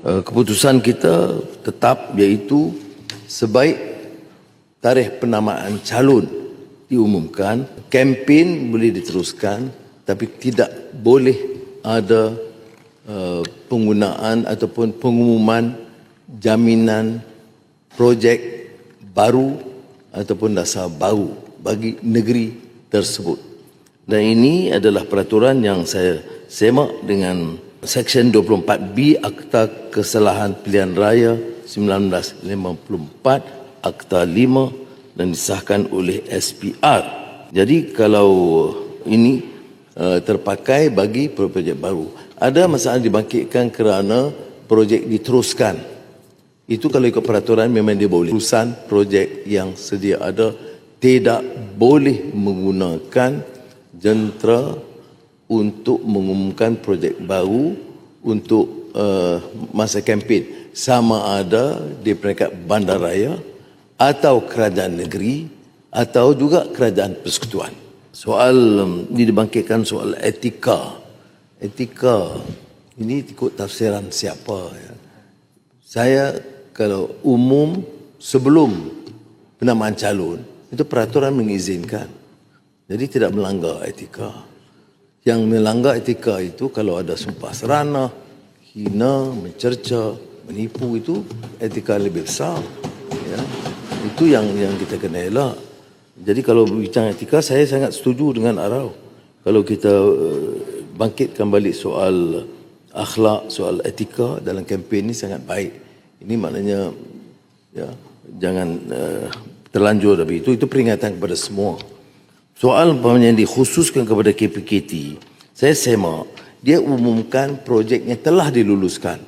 keputusan kita tetap iaitu sebaik tarikh penamaan calon diumumkan, kempen boleh diteruskan, tapi tidak boleh ada penggunaan ataupun pengumuman jaminan projek baru ataupun dasar baru bagi negeri tersebut. Dan ini adalah peraturan yang saya semak dengan Seksyen 24B Akta Kesalahan Pilihan Raya 1954 Akta 5 dan disahkan oleh SPR. Jadi kalau ini terpakai bagi projek baru. Ada masalah dibangkitkan kerana projek diteruskan. Itu kalau ikut peraturan memang dia boleh. Terusan projek yang sedia ada tidak boleh menggunakan jentera untuk mengumumkan projek baru untuk masa kempen. Sama ada di peringkat bandaraya atau kerajaan negeri atau juga kerajaan persekutuan. Soal ini dibangkitkan soal etika. Etika ini ikut tafsiran siapa. Ya. Saya kalau umum sebelum penamaan calon itu peraturan mengizinkan. Jadi tidak melanggar etika. Yang melanggar etika itu kalau ada sumpah seranah, hina, mencerca, menipu itu etika lebih besar. Ya. Itu yang kita kena elak. Jadi kalau bincang etika, saya sangat setuju dengan Arau. Kalau kita bangkitkan balik soal akhlak, soal etika dalam kempen ini sangat baik. Ini maknanya ya, jangan terlanjur tapi itu peringatan kepada semua. Soal yang dikhususkan kepada KPKT, saya semak, dia umumkan projeknya telah diluluskan.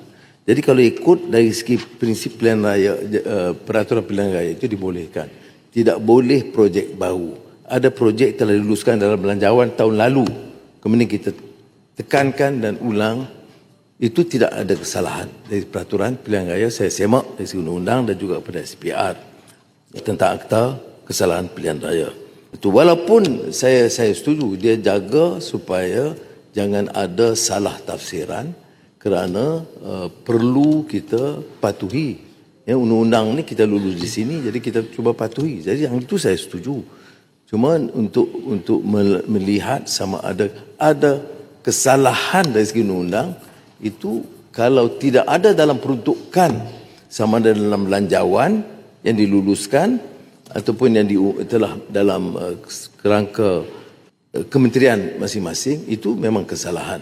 Jadi kalau ikut dari segi prinsip pilihan raya, peraturan pilihan raya itu dibolehkan. Tidak boleh projek baru. Ada projek telah diluluskan dalam belanjawan tahun lalu. Kemudian kita tekankan dan ulang, itu tidak ada kesalahan. Dari peraturan pilihan raya saya semak dari segi undang-undang dan juga pada SPR tentang akta kesalahan pilihan raya. Itu walaupun saya setuju dia jaga supaya jangan ada salah tafsiran kerana perlu kita patuhi. Ya, undang-undang ni kita lulus di sini, jadi kita cuba patuhi. Jadi yang itu saya setuju. Cuma untuk melihat sama ada kesalahan dari segi undang-undang, itu kalau tidak ada dalam peruntukan, sama ada dalam belanjawan yang diluluskan ataupun yang telah dalam kerangka kementerian masing-masing, itu memang kesalahan.